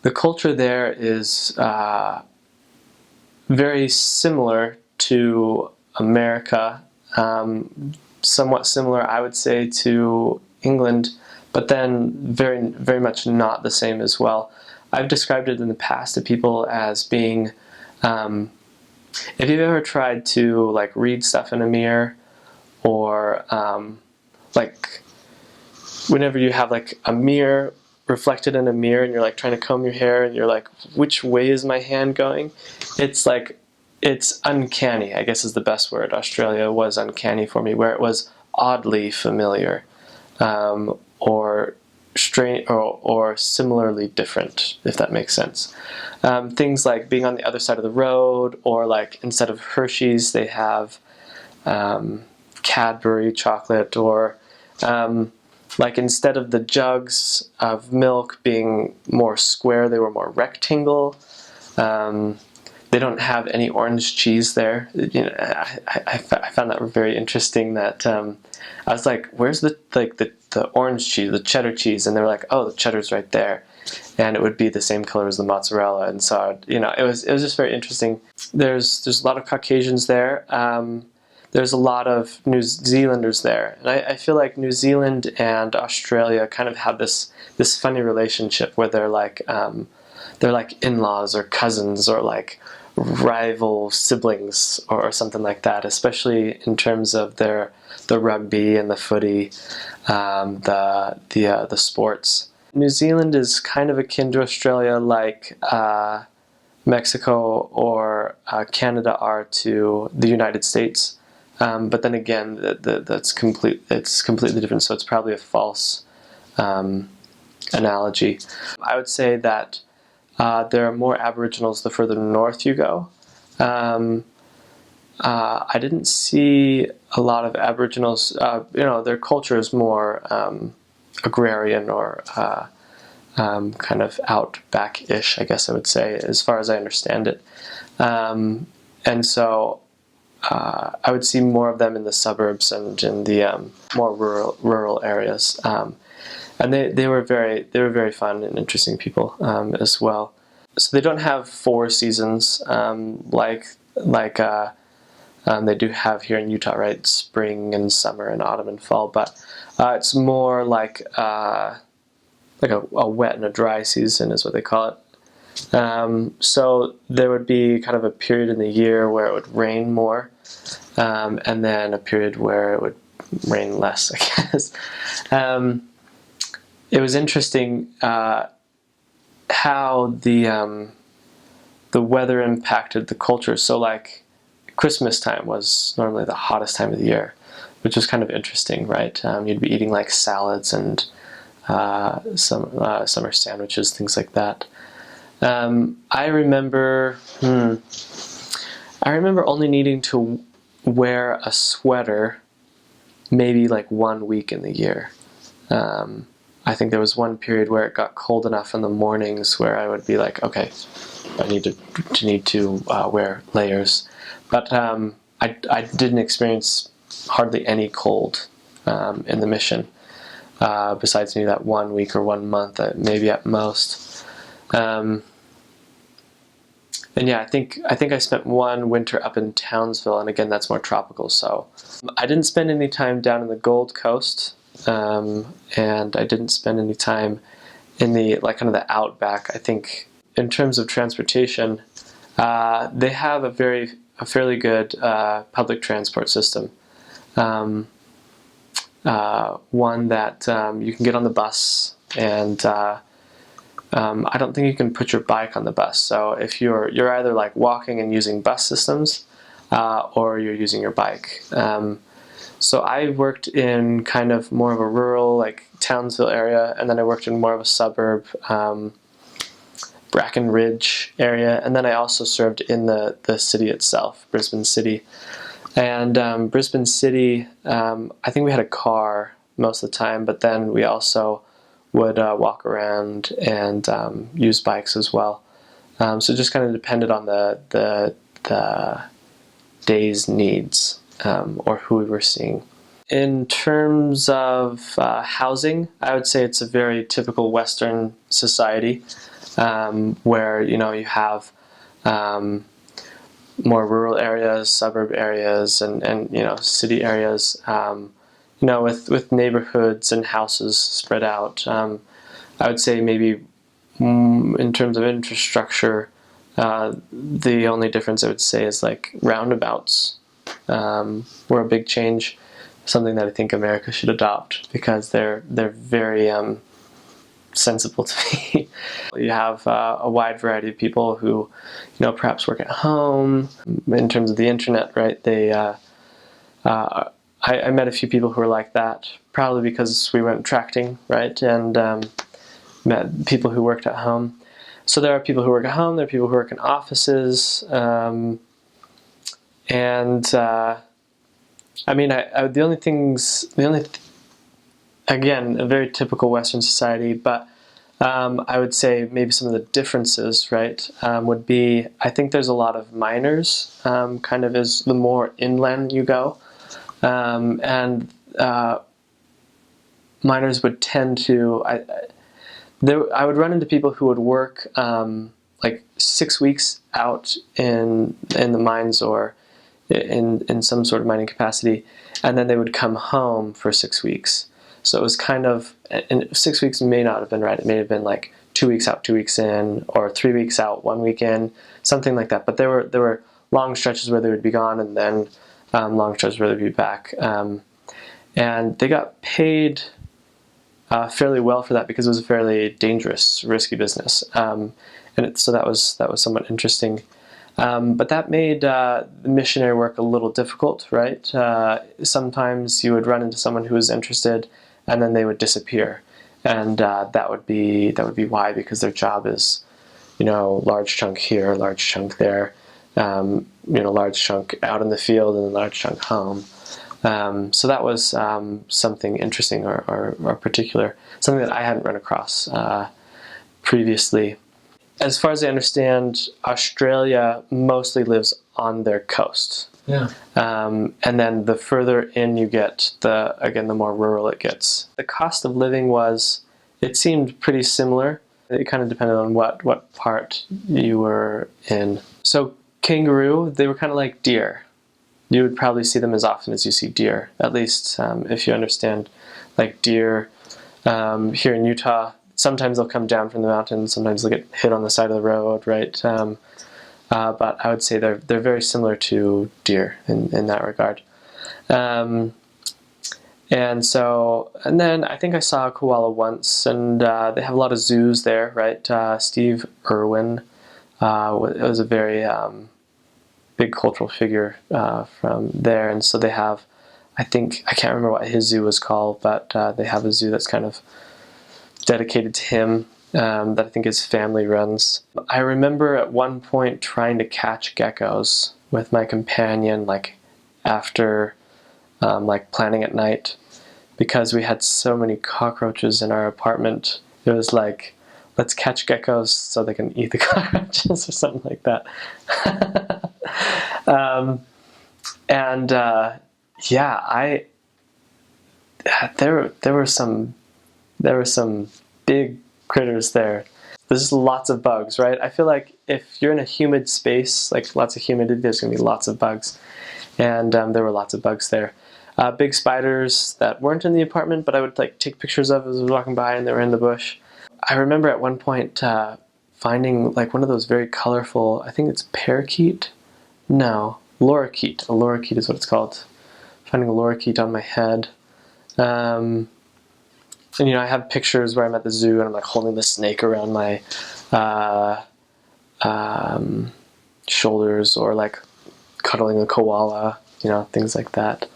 The culture there is very similar to America, somewhat similar, I would say, to England, but then very, very much not the same as well. I've described it in the past to people as being, if you've ever tried to like read stuff in a mirror, or like whenever you have like a mirror reflected in a mirror and you're like trying to comb your hair and you're like, which way is my hand going? It's like, it's uncanny, I guess is the best word. Australia was uncanny for me, where it was oddly familiar, or strange, or similarly different, if that makes sense. Things like being on the other side of the road, or like instead of Hershey's they have Cadbury chocolate, or like instead of the jugs of milk being more square, they were more rectangle. They don't have any orange cheese there. You know, I found that very interesting. That I was like, "Where's the orange cheese, the cheddar cheese?" And they were like, "Oh, the cheddar's right there," and it would be the same color as the mozzarella. And so, you know, it was just very interesting. There's a lot of Caucasians there. There's a lot of New Zealanders there, and I feel like New Zealand and Australia kind of have this funny relationship where they're like in-laws or cousins, or like rival siblings, or something like that, especially in terms of the rugby and the footy, the sports. New Zealand is kind of akin to Australia, like Mexico or Canada are to the United States, but then again, it's completely different. So it's probably a false analogy. I would say that there are more Aboriginals the further north you go. I didn't see a lot of Aboriginals. You know, their culture is more agrarian, or kind of outback-ish, I guess I would say, as far as I understand it. And so I would see more of them in the suburbs and in the more rural areas. And they were very fun and interesting people as well. So they don't have 4 seasons like they do have here in Utah, right? Spring and summer and autumn and fall, but it's more like a wet and a dry season is what they call it. So there would be kind of a period in the year where it would rain more, and then a period where it would rain less, I guess. It was interesting how the weather impacted the culture. So like Christmas time was normally the hottest time of the year, which was kind of interesting, right? You'd be eating like salads and summer sandwiches, things like that. I remember only needing to wear a sweater maybe like 1 week in the year. I think there was one period where it got cold enough in the mornings where I would be like, okay, I need to wear layers. But I didn't experience hardly any cold in the mission, besides maybe that 1 week or 1 month, maybe at most. And yeah, I think I spent one winter up in Townsville, and again, that's more tropical. So I didn't spend any time down in the Gold Coast, and I didn't spend any time in the kind of the outback. I think in terms of transportation, they have a fairly good public transport system. One that you can get on the bus, and I don't think you can put your bike on the bus. So if you're either like walking and using bus systems, or you're using your bike. So I worked in kind of more of a rural, like Townsville area, and then I worked in more of a suburb, Bracken Ridge area, and then I also served in the city itself, Brisbane City. And Brisbane City, I think we had a car most of the time, but then we also would walk around and use bikes as well. So it just kind of depended on the day's needs, or who we were seeing. In terms of housing, I would say it's a very typical Western society. where you have more rural areas, suburb areas, and city areas. With neighborhoods and houses spread out. I would say maybe in terms of infrastructure, the only difference I would say is like roundabouts were a big change, something that I think America should adopt because they're very sensible to me. You have a wide variety of people who, perhaps work at home. In terms of the internet, right? I met a few people who were like that, probably because we went tracting, right? And met people who worked at home. So there are people who work at home, there are people who work in offices, again, a very typical Western society, but I would say maybe some of the differences, right, would be, I think there's a lot of miners, kind of as the more inland you go, and miners would tend to, I would run into people who would work like 6 weeks out in the mines or in some sort of mining capacity, and then they would come home for 6 weeks. So it was kind of, and 6 weeks may not have been right. It may have been like 2 weeks out, 2 weeks in, or 3 weeks out, 1 week in, something like that. But there were long stretches where they would be gone, and then long stretches where they'd be back. And they got paid fairly well for that because it was a fairly dangerous, risky business. So that was somewhat interesting. But that made the missionary work a little difficult, right? Sometimes you would run into someone who was interested, and then they would disappear, and that would be why, because their job is, large chunk here, large chunk there, large chunk out in the field, and a large chunk home. So that was something interesting or particular, something that I hadn't run across previously. As far as I understand, Australia mostly lives on their coast. Yeah. And then the further in you get, the more rural it gets. The cost of living it seemed pretty similar. It kind of depended on what part you were in. So kangaroo, they were kind of like deer. You would probably see them as often as you see deer, at least if you understand, like deer here in Utah. Sometimes they'll come down from the mountains, sometimes they'll get hit on the side of the road, right? But I would say they're very similar to deer in that regard. And then I think I saw a koala once, and they have a lot of zoos there, right? Steve Irwin was a very big cultural figure from there, and so they have, I can't remember what his zoo was called, but they have a zoo that's kind of dedicated to him, that I think his family runs. I remember at one point trying to catch geckos with my companion, like after planning at night, because we had so many cockroaches in our apartment. It was like, let's catch geckos so they can eat the cockroaches or something like that. There were some big critters there. There's lots of bugs, right? I feel like if you're in a humid space, like lots of humidity, there's going to be lots of bugs. And there were lots of bugs there. Big spiders that weren't in the apartment, but I would take pictures of as I was walking by, and they were in the bush. I remember at one point finding one of those very colorful, I think it's parakeet? No, lorikeet. A lorikeet is what it's called. Finding a lorikeet on my head. And I have pictures where I'm at the zoo and I'm holding the snake around my shoulders, or cuddling a koala, things like that.